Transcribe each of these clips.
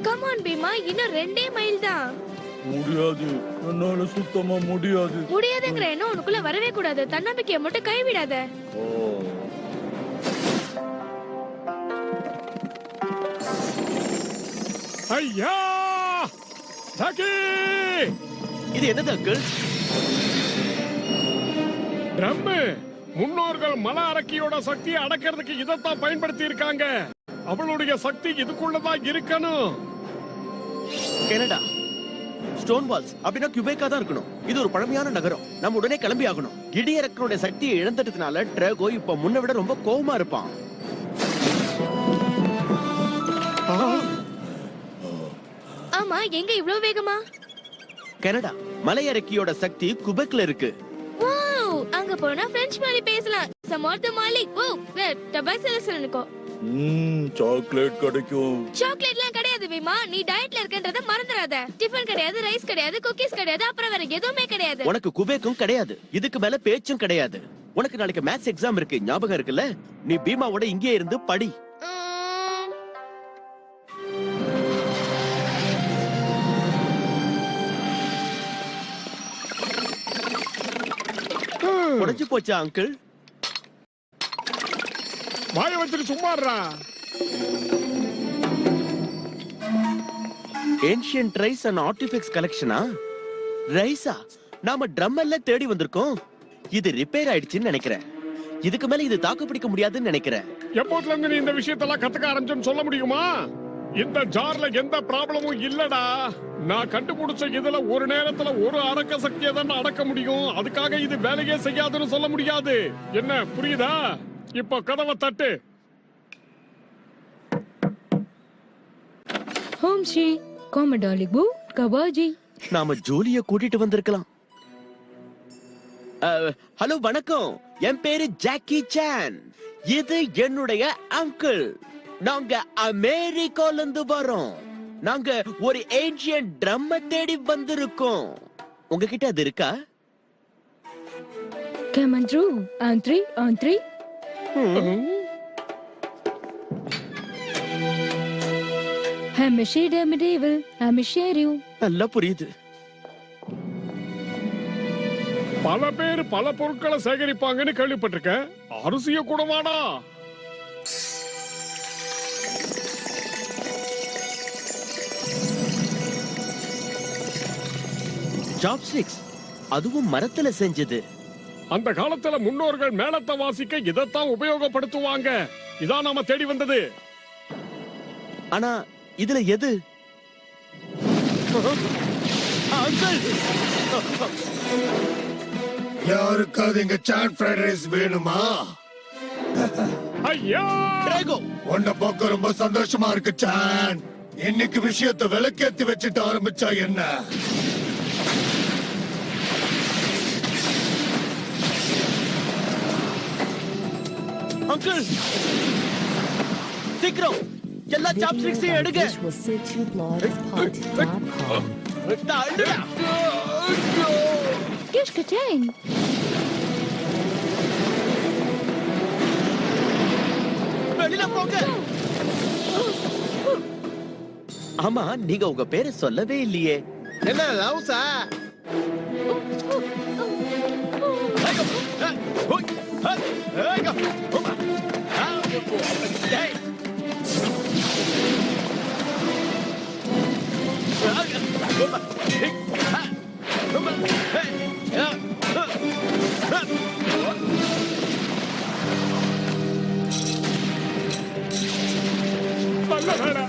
Come on Bima, இன்னும் 2 mile தான். முடியாது, என்னால சுத்தமா முடியாது. முடியாதுங்கிற எண்ணம் உனக்குள்ள வரவே கூடாது. தன்னம்பிக்கையை மட்டும் கைவிடாத. ஐயா ஜாக்கி, இது என்னது அங்கிள்? ட்ரம். முன்னோர்கள் மல அரக்கியோட சக்தியை அடக்கிறதுக்கு இதைத்தான் பயன்படுத்தி இருக்காங்க. அவளுடைய சக்தி இதுக்குள்ளதான் இருக்கணும். கனடா ஸ்டோன் வால்ஸ் அப்படின்னா கியூபேக்கா தான் இருக்கணும். இது ஒரு பழமையான நகரம். நம்ம உடனே கிளம்பி ஆகணும். இடியரக்கனுடைய சக்தியை இழந்துட்டதுனால ட்ராகோ இப்ப முன்ன விட ரொம்ப கோவமா இருப்பான். ஆமா, எங்க இவ்ளோ வேகமா? கனடா மலையரக்கியோட சக்தி குபெக்ல இருக்கு. வாவ், அங்க போனா பிரெஞ்சு மாதிரி பேசலாம். சமோர்த்த மாலிக் ஓ டபாசலசனுக்கோ. சாக்லேட் கிடைக்கும். சாக்லேட்லாம் கிடையாது பீமா, நீ டயட்ல இருக்கன்றத மறந்துடாத. டிஃபன் கிடையாது, ரைஸ் கிடையாது, குக்கீஸ் கிடையாது, அப்புறம் வேற எதுவுமே கிடையாது. உனக்கு குபேக்கும் கிடையாது, இதுக்கு மேல பேச்சும் கிடையாது. உனக்கு நாளைக்கு மேத்ஸ் எக்ஸாம் இருக்கு, ஞாபகம் இருக்குல்ல? நீ பீமாவோட இங்கே இருந்து படி. உடைஞ்சு போச்சா அங்கிள்? வாய வச்சுட்டு சும்மாறா. ஏன்ஷியன்ட் ரைஸ் அண்ட் ஆர்டிஃபெக்ட்ஸ் கலெக்ஷனா? ரைஸா? நாம ட்ரம் எல்லாம் தேடி வந்திருக்கோம். இது ரிப்பேர் ஆயிடுச்சுன்னு நினைக்கிறேன். இதுக்கு மேல இது தாக்கு பிடிக்க முடியாதுன்னு நினைக்கிறேன். எப்போதுல இருந்து நீ இந்த விஷயத்தெல்லாம் கத்துக்க ஆரம்பிச்சேன்னு சொல்ல முடியுமா? இந்த ஜார்ல எந்த ப்ராப்ளமும் இல்லடா. நான் கண்டுபிடிச்ச இதுல ஒரு நேரத்துல ஒரு அரக்க சக்தியை தான் அடக்க முடியும். அதுக்காக இது வேலையே செய்யாதுன்னு சொல்ல முடியாது. என்ன புரியுதா? இப்போ கதவை தட்டு. ஹோம்ஷி காமடாலிபு கபாஜி. நாம ஜூலிய கூட்டிட்டு வந்திருக்கலாம். ஹலோ வணக்கம், என் பேரு ஜாக்கி சான். இது என்னுடைய அங்கிள். நாங்க அமெரிக்கால இருந்து வரோம். நாங்க ஒரு ஏன்ஷியன்ட் ட்ரம் தேடி வந்திருக்கோம். உங்ககிட்ட அது இருக்கா? Come on through. On three. Hamishi de medieval. Hamisheru. நல்லா புரியுது. பல பேர் பல பொருட்களை சேகரிப்பாங்கன்னு கேள்விப்பட்டிருக்கேன். அரிசிய கூடவாடா? சாப்ஸ்டிக்ஸ், அதுவும் மரத்துல செஞ்சது. அந்த காலத்துல முன்னோர்கள் மேளத்தை வாசிக்க இதைத்தான் உபயோகப்படுத்துவாங்க. இதான் நாம தேடி வந்தது. ஆனா இதுல எது? யாருக்காவது இங்க சாட் ஃப்ரைட் ரைஸ் வேணுமா? ஐயா, டிராகோ, உன்னை பார்க்க ரொம்ப சந்தோஷமா இருக்கு சான். இன்னைக்கு விஷயத்தை விளக்கேத்தி வச்சுட்டு ஆரம்பிச்சா என்ன? அங்கிள் சீக்கிரம் எல்லா சாப்ஸ்டிக்ஸையும் எடுங்க. Kishkatang. வெளியில போங்க. ஆமா, நீங்க உங்க பேரை சொல்லவே இல்லையே. என்ன லவ்ஸா?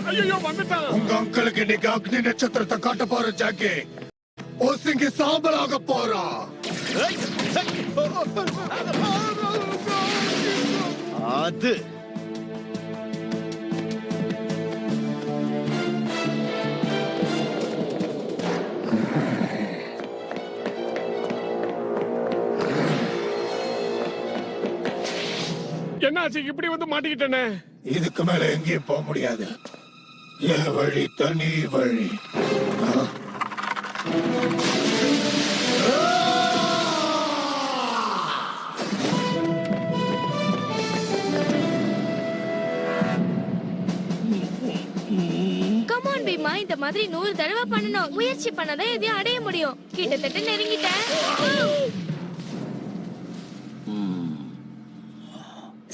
ஐயோ வந்துட்டான். உங்க அங்கிளுக்கு இன்னைக்கு அக்னி நட்சத்திரத்தை காட்ட போற ஜாக்கி. ஓசிங்கி சாம்பலாக போறா. அது என்னாச்சு? இப்படி வந்து மாட்டிக்கிட்டேனே. இதுக்கு மேல எங்கேயும் போக முடியாது. என் வழி தனி வழி. மாதிரி 100 தடவை பண்ணணும். முயற்சி பண்ணாதான் எதையும் அடைய முடியும். கிட்டத்தட்ட நெருங்கிட்டேன்.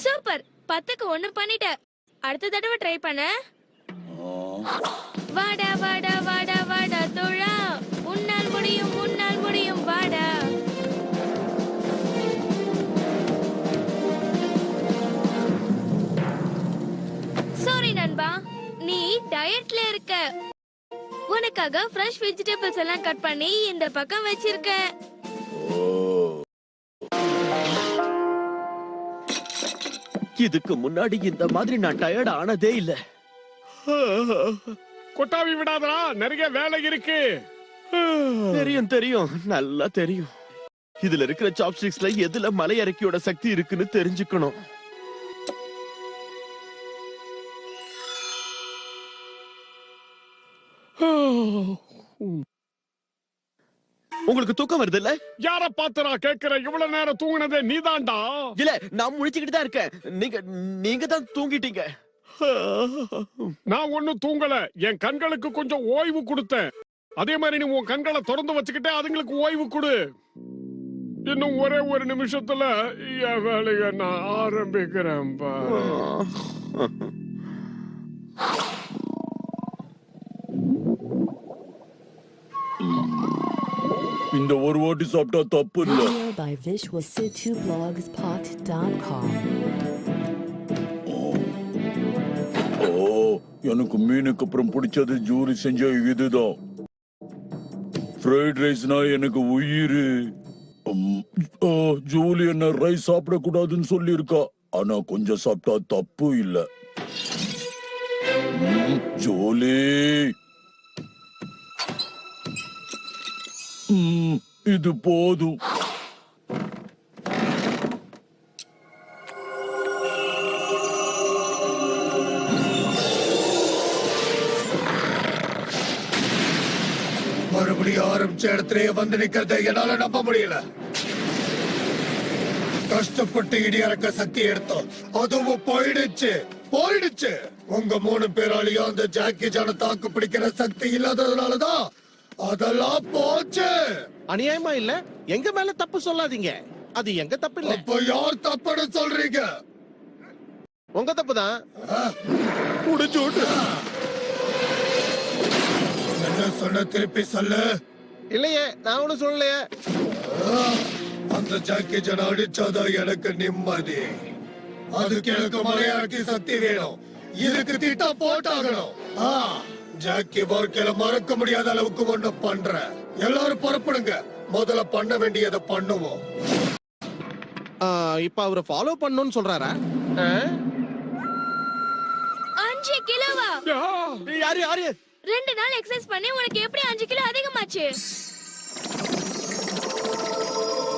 சூப்பர், 10க்கு 1 பண்ணிட்டேன். அடுத்த தடவை ட்ரை பண்ண. வாடா வாடா வாடா வாடா தோழா, உன்னால் முடியும் உன்னால் முடியும் வாடா. சாரி நண்பா, நீ டயட்ல இருக்க. உனக்காக ஃப்ரெஷ் வெஜிடபிள்ஸ் எல்லாம் கட் பண்ணி இந்த பக்கம் வச்சிருக்கேன். இதுக்கு முன்னாடி இந்த மாதிரி நான் டயர்ட் ஆனதே இல்ல. கொட்டாவி விடாதடா, நிறைய வேலை இருக்கு. தெரியும் தெரியும், நல்லா தெரியும். இதுல இருக்கிற சாப்ஸ்டிக்ஸ்ல எதுல மலை இறக்கியோட சக்தி இருக்குன்னு தெரிஞ்சுக்கணும். உங்களுக்கு தூக்கம் வருது இல்ல? யார பாத்து நான் கேக்குறேன்? இவ்வளவு நேரம் தூங்குனதே நீதான்டா. இல்ல, நான் முழிச்சுக்கிட்டு தான் இருக்கேன். நீங்க தான் தூங்கிட்டீங்க. நான் ஒண்ணும் தூங்கல, என் கண்களுக்கு கொஞ்சம் ஓய்வு கொடுத்தேன். அதே மாதிரி நீ உன் கண்களை திறந்து வச்சுக்கிட்டே அதுங்களுக்கு ஓய்வு கொடு. இன்னும் ஒரே ஒரு நிமிஷத்துல என் வேலையை நான் ஆரம்பிக்கிறேன்பா. இந்த ஒரு வாட்டி சாப்பிட்டா தப்பு இல்ல. By visualcityblogsspot.com. ஓ, எனக்கு மீனுக்கு அப்புறம் பிடிச்சது ஜூரி செஞ்ச இதுதான். ஃப்ரைட் ரைஸ்னா எனக்கு உயிர். ஜூலி என்ன ரைஸ் சாப்பிடக்கூடாதுன்னு சொல்லியிருக்கா. ஆனா கொஞ்சம் சாப்பிட்டா தப்பு இல்ல. ஜூலி, இது போதும். மறுபடியும் ஆரம்பிச்ச இடத்துலயே வந்து நிக்கிறத என்னால நம்ப முடியல. கஷ்டப்பட்டு இடி இறக்க சக்தி எடுத்தோம், அதுவும் போயிடுச்சு. உங்க 3 பேராலையும் அந்த ஜாக்கி ஜான தாக்கு பிடிக்கிற சக்தி இல்லாததுனாலதான் அதெல்லாம் போச்சு. அநியாயமா இல்ல? எங்க மேல தப்பு சொல்லாதீங்க, அது எங்க தப்பு இல்ல. அப்ப யார் தப்புன்னு சொல்றீங்க? உங்க தப்பு தான். என்ன சொன்ன திருப்பி சொல்லு. இல்லையே, நான் ஒண்ணும் சொல்லலையே. அந்த ஜாக்கி ஜான அடிச்சாதான் எனக்கு நிம்மதி. அதுக்கு எனக்கு மலையாளி சக்தி வேணும். இதுக்கு திட்டம் போட்டாகணும். ஜாக்கி வாழ்க்கையில மறக்க முடியாத அளவுக்கு ஒண்ணு பண்ற. எல்லாரும் புறப்படுங்க, முதல்ல பண்ண வேண்டியதை பண்ணுவோம். இப்ப அவரை ஃபாலோ பண்ணணும்னு சொல்றாரா? 5 கிலோவா? யாரு யாரு? 2 நாள் எக்ஸசைஸ் பண்ணி உனக்கு எப்படி 5 கிலோ அதிகமாச்சு?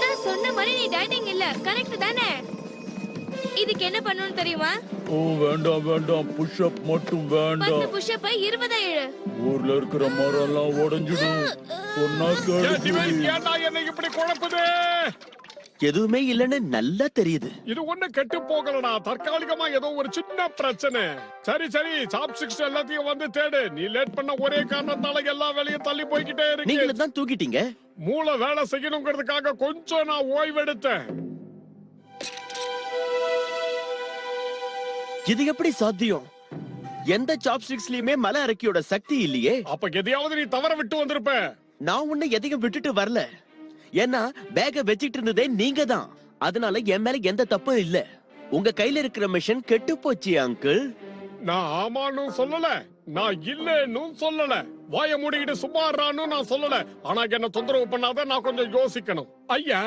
நான் சொன்ன மாதிரி நீ டயட்டிங் இல்ல, கரெக்ட் தானே? இதுக்கு என்ன பண்ணனும் தெரியுமா? ஓ வேண்டாம் வேண்டாம், புஷ் அப் மட்டும் வேண்டாம். 10 புஷ் அப் 20 ஏழு. ஊர்ல இருக்கிற மரம் எல்லாம் உடைஞ்சிடும். சொன்னா ஏன்டா என்ன இப்படி குழப்புது? எதுவுமே இல்லன்னு நல்லா தெரியுது. இது ஒண்ணு கெட்டு போகலடா, தற்காலிகமா ஏதோ ஒரு சின்ன பிரச்சனை. சரி சரி, சாப்ஸ்டிக்ஸ் எல்லாத்தையும் வந்து தேடு. நீ லேட் பண்ண ஒரே காரணத்தால எல்லா வேலையும் தள்ளி போய்கிட்டே இருக்கு. நீங்களும் தான் தூக்கிட்டீங்க. மூளை வேலை செய்யணுங்கிறதுக்காக கொஞ்சம் நான் ஓய்வெடுத்தேன். இது எப்படி சாத்தியம்? எந்த சாப்ஸ்டிக்ஸ்லயுமே மலை அரக்கியோட சக்தி இல்லையே. அப்ப எதையாவது நீ தவற விட்டு வந்திருப்ப. நான் உன்னை எதையும் விட்டுட்டு வரல. ஏன்னா பேக வச்சிட்டு இருந்ததே நீங்க தான். அதனால என் மேல எந்த தப்பும் இல்ல. உங்க கையில இருக்கிற மிஷன் கெட்டு போச்சு அங்கிள். நான் ஆமான்னு சொல்லல, நான் இல்லன்னு சொல்லல, வாய மூடிக்கிட்டு சும்மாறான்னு நான் சொல்லல. ஆனா என்ன தொந்தரவு பண்ணாத, நான் கொஞ்சம் யோசிக்கணும். ஐயா,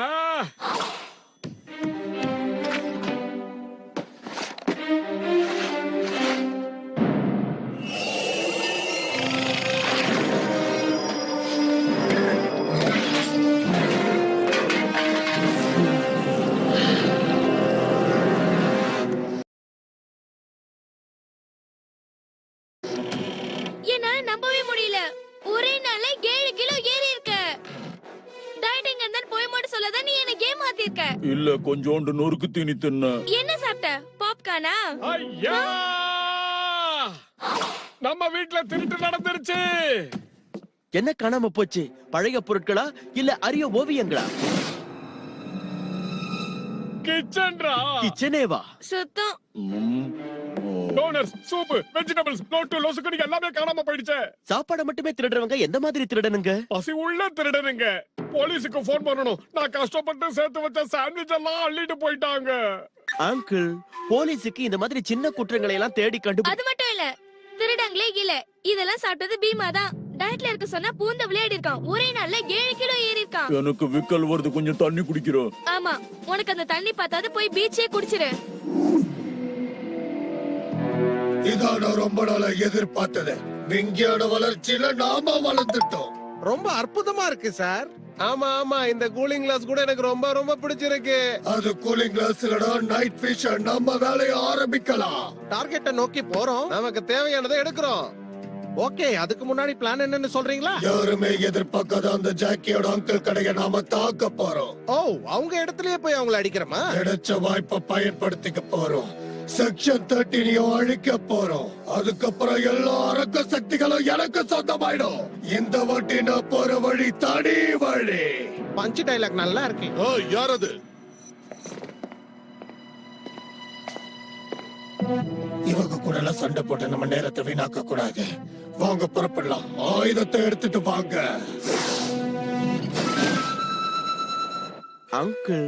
என்னால நம்பவே முடியல. ஒரே நாள்ல 7 கிலோ ஏறி இருக்க. டயட்டிங் and then போய் மட்டும் சொல்லாத, நீ என்ன கேம் மாத்திருக்க. இல்ல, கொஞ்சோண்டு நொறுக்கு தீனி தின்ன. என்ன சாப்பிட்ட? பாப்கார்னா? ஐயா! நம்ம வீட்ல திருட்டு நடந்துருச்சு. என்ன காணாம போச்சு? பழைய பொருட்களா இல்ல அரிய ஓவியங்களா? கிச்சன்ரா. கிச்சனேவா? சுத்தம். ம், ஓ. டோனர்ஸ், சூப், வெஜிடபிள்ஸ், நோட்டு, லொசுக்கடி எல்லாமே காணாம போயிடுச்சு. சாப்பாட மட்டுமே திருடுறவங்க எந்த மாதிரி திருடனுங்க? பசி உள்ள திருடனுங்க. போலீஸுக்கு போன் பண்ணணும். நான் கஷ்டப்பட்டு சேர்த்து வச்ச சாண்ட்விச் எல்லாம் அள்ளிட்டு போயிட்டாங்க. அங்கிள், போலீஸுக்கு இந்த மாதிரி சின்ன குற்றங்களை எல்லாம் தேடி கண்டு அது மட்டும் இல்ல, திருடங்களே இல்ல. இதெல்லாம் சாப்பிட்டது பீமா தான். டயட்ல இருக்க சொன்னா பூந்த விளையாடி இருக்கான். ஒரே நாள்ல 7 கிலோ ஏறி இருக்கான். எனக்கு விக்கல் வருது, கொஞ்சம் தண்ணி குடிக்கிறோம். ஆமா, உனக்கு அந்த தண்ணி பார்த்தாது போய் பீச்சே குடிச்சிரு. இதான் நான் ரொம்ப நாளா எதிர்பார்த்தது. விஞ்ஞான வளர்ச்சியில நாம வளர்ந்துட்டோம். ரொம்ப அற்புதமா இருக்கு சார். ஆமா ஆமா, இந்த கூலிங் கிளாஸ் கூட எனக்கு ரொம்ப ரொம்ப பிடிச்சிருக்கு. அது கூலிங் கிளாஸ் இல்லடா, நைட் ஃபிஷர். நம்ம வேலையை ஆரம்பிக்கலாம். டார்கெட்டை நோக்கி போறோம், நமக்கு தேவையானதை எடுக்கிறோம். ஓகே, அதுக்கு முன்னாடி பிளான் என்னன்னு சொல்றீங்களா? யாருமே எதிர்பார்க்காத அந்த ஜாக்கியோட அங்கிள் கடையை நாம தாக்க போறோம். ஓ, அவங்க இடத்துலயே போய் அவங்கள அடிக்கிறோமா? கிடைச்ச வாய்ப்பை பயன்படுத்திக்க போறோம். செக்ஷன் 13 அழிக்க போறோம். அதுக்கப்புறம் எல்லா அரக்க சக்திகளும் எனக்கு சொந்தமாயிடும். இந்த வாட்டி நான் போற வழி தனி வழி. பஞ்ச் டைலாக் நல்லா இருக்கு. யார் அது? இவங்க கூட எல்லாம் சண்டை போட்டு நம்ம நேரத்தை வீணாக்க கூடாது. வாங்க புறப்படலாம். ஆயுதத்தை எடுத்துட்டு வாங்க. அங்கிள்,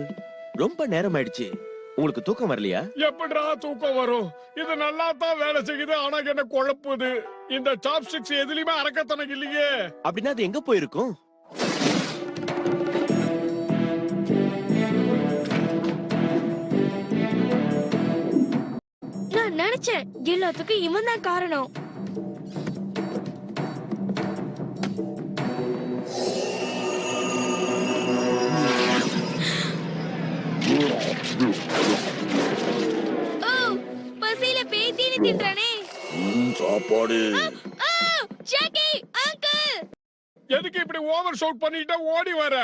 ரொம்ப நேரம் ஆயிடுச்சு. உங்களுக்கு தூக்கம் வரலையா? எப்படிடா தூக்கம் வரும்? இது நல்லா தான் வேலை செய்யுது, ஆனா என்ன குழப்புது. இந்த சாப்ஸ்டிக்ஸ் எதுலயுமே அரக்கத்தனம் இல்லையே. அப்படின்னா அது எங்க போயிருக்கும்? நான் நினைச்சேன் எல்லாத்துக்கும் இவன் தான் காரணம். ஓ, பசியில பேய் தீனி தின்றானே. சாப்பாடு. ஆ, ஜாக்கி அங்கிள். எதுக்கு இப்படி ஓவர் ஷவுட் பண்ணிட்டு ஓடி வர?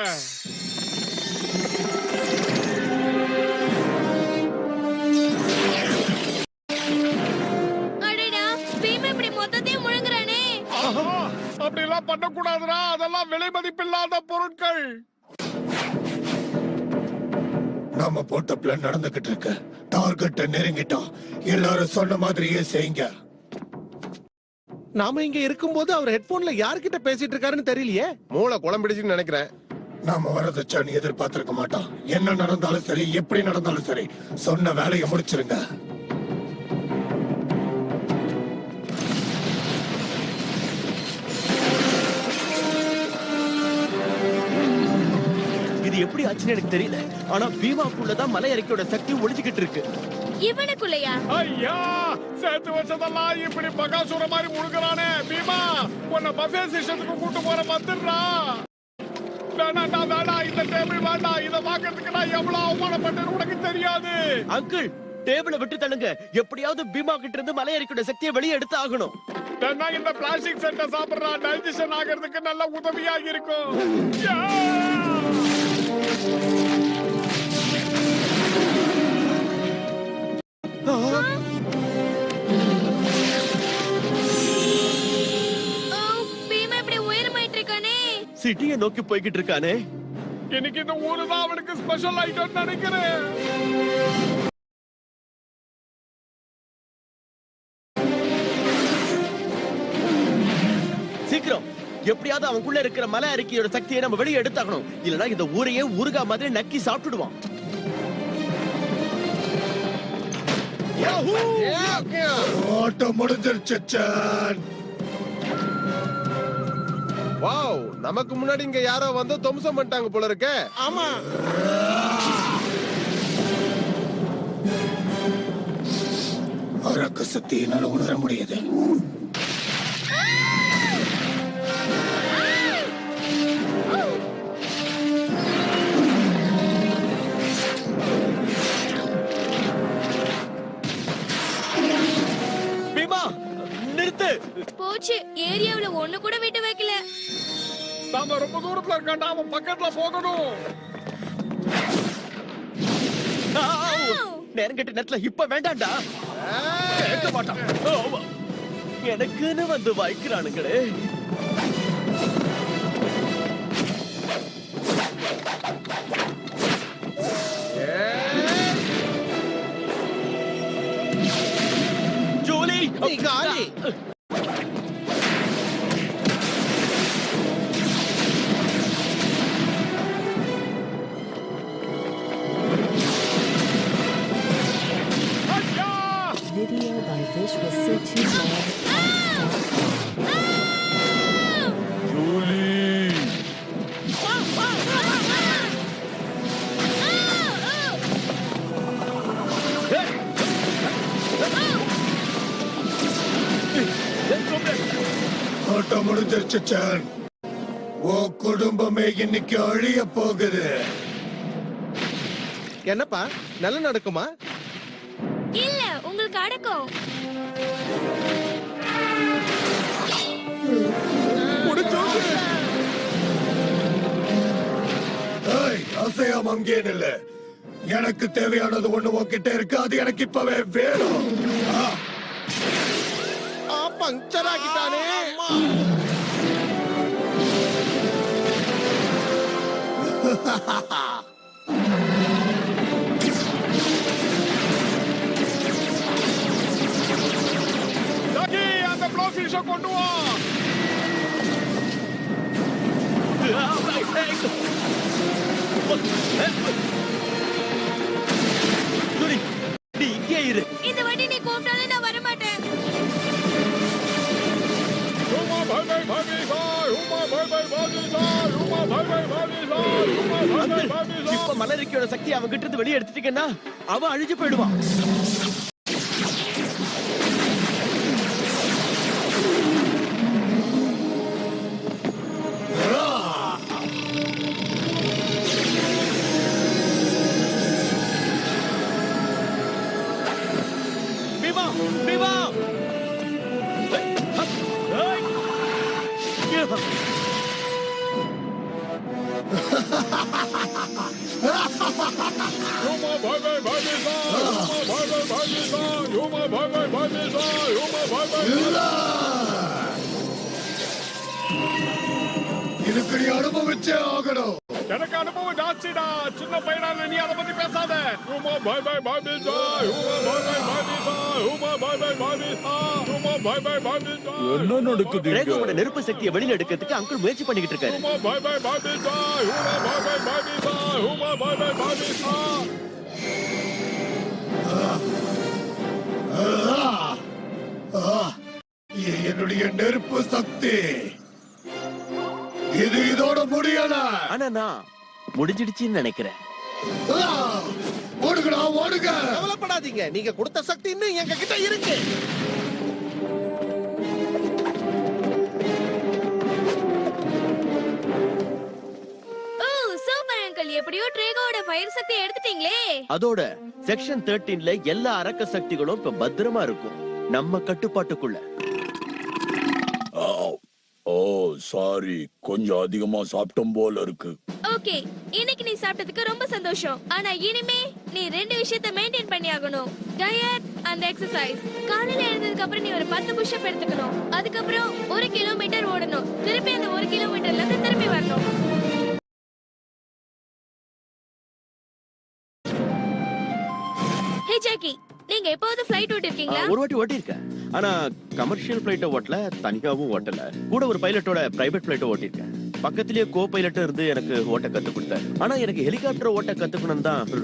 அடடா, பீமா இப்படி மொத்தத்தையும் முழுங்குறானே. ஆஹா, அப்படி எல்லாம் பண்ண கூடாதுடா. அதெல்லாம் விலை மதிப்பில்லாத பொருட்கள். நாம போட்ட பிளான் நடந்துகிட்டு இருக்கு. டார்கெட்டை நெருங்கிட்டோம். எல்லாரும் சொன்ன மாதிரியே செய்யுங்க. நாம இங்க இருக்கும்போது அவர் ஹெட்போன்ல யார்கிட்ட பேசிட்டு இருக்காருன்னு தெரியலையே. மூளை குழம்பிடுச்சுன்னு நினைக்கிறேன். நாம வரதட்சணை எதிர்பார்த்திருக்க மாட்டோம். என்ன நடந்தாலும் சரி, எப்படி நடந்தாலும் சரி, சொன்ன வேலையை முடிச்சிருங்க. இது எப்படி ஆச்சுன்னு எனக்கு தெரியல. ஆனா பீமாக்குள்ளதான் மலை இறக்கியோட சக்தி ஒளிஞ்சுகிட்டு இருக்கு. இவனுக்குள்ளயா? ஐயா, சேர்த்து வச்சதெல்லாம் இப்படி பகாசுர மாதிரி முழுகிறானே. பீமா, உன்னை பஃபே சிஸ்டத்துக்கு கூட்டு போற வந்துடுறா. வேணாண்டா, வேணாம், இந்த டேபிள் வேண்டாம். இதை வாங்குறதுக்கு நான் எவ்வளவு அவமானப்பட்டேன்னு உனக்கு தெரியாது. அங்கிள், டேபிளை விட்டு தள்ளுங்க. எப்படியாவது பீமா கிட்ட இருந்து மலை இறக்கியோட சக்தியை வெளியே எடுத்து ஆகணும். வேணா இந்த பிளாஸ்டிக் செட்டை சாப்பிடுறா. டைஜஷன் ஆகிறதுக்கு நல்ல உதவியா இருக்கும். யா! ஓ, பீமா இப்படி உயரமாயிட்டு இருக்கானே. சிட்டியை நோக்கி போய்கிட்டு இருக்கானே. இன்னைக்கு இந்த ஊரு தான் அவனுக்கு ஸ்பெஷல் ஐட்டம் நினைக்கிறேன். சீக்கிரம், எப்படியாவது அவனுக்குள்ள இருக்கிற மலை அறிக்கையோட சக்தியை நம்ம வெளியே எடுத்தாகணும். இல்லனா இந்த ஊரையே ஊருகா மாதிரி நக்கி சாப்பிட்டுடுவான். ஆட்டம் முடிஞ்சிருச்சு சான். வாவ், நமக்கு முன்னாடி இங்க யாரோ வந்து துவம்சம் பண்ணிட்டாங்க போல இருக்க. ஆமா, அரக்க சக்தி என்னால உணர முடியுது. பீமா நிறுத்து. போச்சு, ஏரியாவுல ஒண்ணு கூட விட்டு வைக்கல. நாம ரொம்ப தூரத்துல இருக்காண்டா. அவன் பக்கத்துல போகணும். நேரம் கெட்ட நேரத்துல இப்ப வேண்டாம்டா. கேட்க மாட்டான். ஆமா. எனக்குன்னு வந்து வாய்க்கிறானுங்களே. ஜூலி நீ காலி. Video by Vishwa City Julie ஆட்டம் முடிஞ்சிருச்சு சான். உன் குடும்பமே இன்னைக்கு அழிய போகுது. என்னப்பா நல்ல நடக்குமா? இல்ல உங்களுக்கு அடக்கம். ஏய், அசையாம அங்கே நில்லு. எனக்கு தேவையானது ஒண்ணு உன்கிட்ட இருக்கு, அது எனக்கு இப்பவே வேணும். பஞ்சர் ஆகிட்டானே. ஜாக்கி, அந்த ப்ளோஃபிஷ கொண்டு வா. ஜூலி, நீ இங்கே இரு. இந்த வாட்டி நீ கூப்பிட்டாலும் நான் வர மாட்டேன். யூமா பை பை பாபிசா, யூமா பை பை பாபிசா, யூமா பை பை பாபிசா, யூமா பை பை பாபிசா. இப்ப மலரிக்கையோட சக்தி அவன் கிட்ட இருந்து வெளியே எடுத்துட்டீங்கன்னா அவன் அழிஞ்சு போயிடுவான். பீமா, பீமா. யூமா பை பை பாபிசா, யூமா பை பை பாபிசா, யூமா பை பை பாபிசா, யூமா பை பை. இதுக்கு நீ அனுபவிச்சே ஆகணும். எனக்கு அனுபவம் ஜாஸ்திடா. சின்ன பையனால நீ அதை பத்தி பேசாத. யூமா பை பை பாபிசா, யூமா பை பை பாபிசா, யூமா பை பை பாபிசா, யூமா பை பை பாபிசா. என்ன நடக்குது இங்க? ரேகோவோட நெருப்பு சக்தியை வெளியில எடுக்கிறதுக்கு அங்கிள் முயற்சி பண்ணிக்கிட்டு இருக்காரு. யூமா பை பை பாபிசா, யூமா பை பை பாபிசா, யூமா பை பை பாபிசா. இது என்னுடைய நெருப்பு சக்தி. இது இதோட முடியல. ஆனா நான் முடிஞ்சிடுச்சுன்னு நினைக்கிறேன். ஓடுங்கடா, ஓடுங்க. கவலைப்படாதீங்க, நீங்க கொடுத்த சக்தி இன்னும் எங்க கிட்ட இருக்கு. ஓ சூப்பர் அங்கிள், எப்படியோ ட்ரேகோட ஃபயர் சக்தி எடுத்துட்டீங்களே. அதோட செக்ஷன் 13ல எல்லா அரக்க சக்திகளும் இப்ப பத்திரமா இருக்கும், நம்ம கட்டுப்பாட்டுக்குள்ள. ஓ சாரி, கொஞ்சம் அதிகமா சாப்பிட்டோம் போல இருக்கு. ஓகே, இன்னைக்கு நீ சாப்பிட்டதுக்கு ரொம்ப சந்தோஷம். ஆனா இனிமே நீ 2 விஷயத்தை மெயின்டைன் பண்ணி ஆகணும். Diet and exercise. காலையில எழுந்ததுக்கு அப்புறம் நீ ஒரு 10 புஷ்அப் எடுத்துக்கணும். அதுக்கப்புறம் 1 கிலோமீட்டர் ஓடணும். திருப்பி அந்த 1 கிலோமீட்டர்ல இருந்து திரும்பி வரணும். ஹே ஜாக்கி, நீங்க எப்போது ஃளைட் ஓட்டிருக்கீங்களா? ஒரு வாட்டி ஓட்டிருக்கேன், ஆனா கமர்ஷியல் பிளைட்ட ஓட்டல, தனியாவும் ஓட்டல. கூட ஒரு பைலட்டோட பிரைவேட் பிளைட்ட ஓட்டிருக்கேன். பக்கத்திலேயே கோ பைலட் இருந்து எனக்கு ஓட்ட கத்து கொடுத்தாரு. ஆனா எனக்கு ஹெலிகாப்டர் ஓட்ட கத்துக்கணும் தான்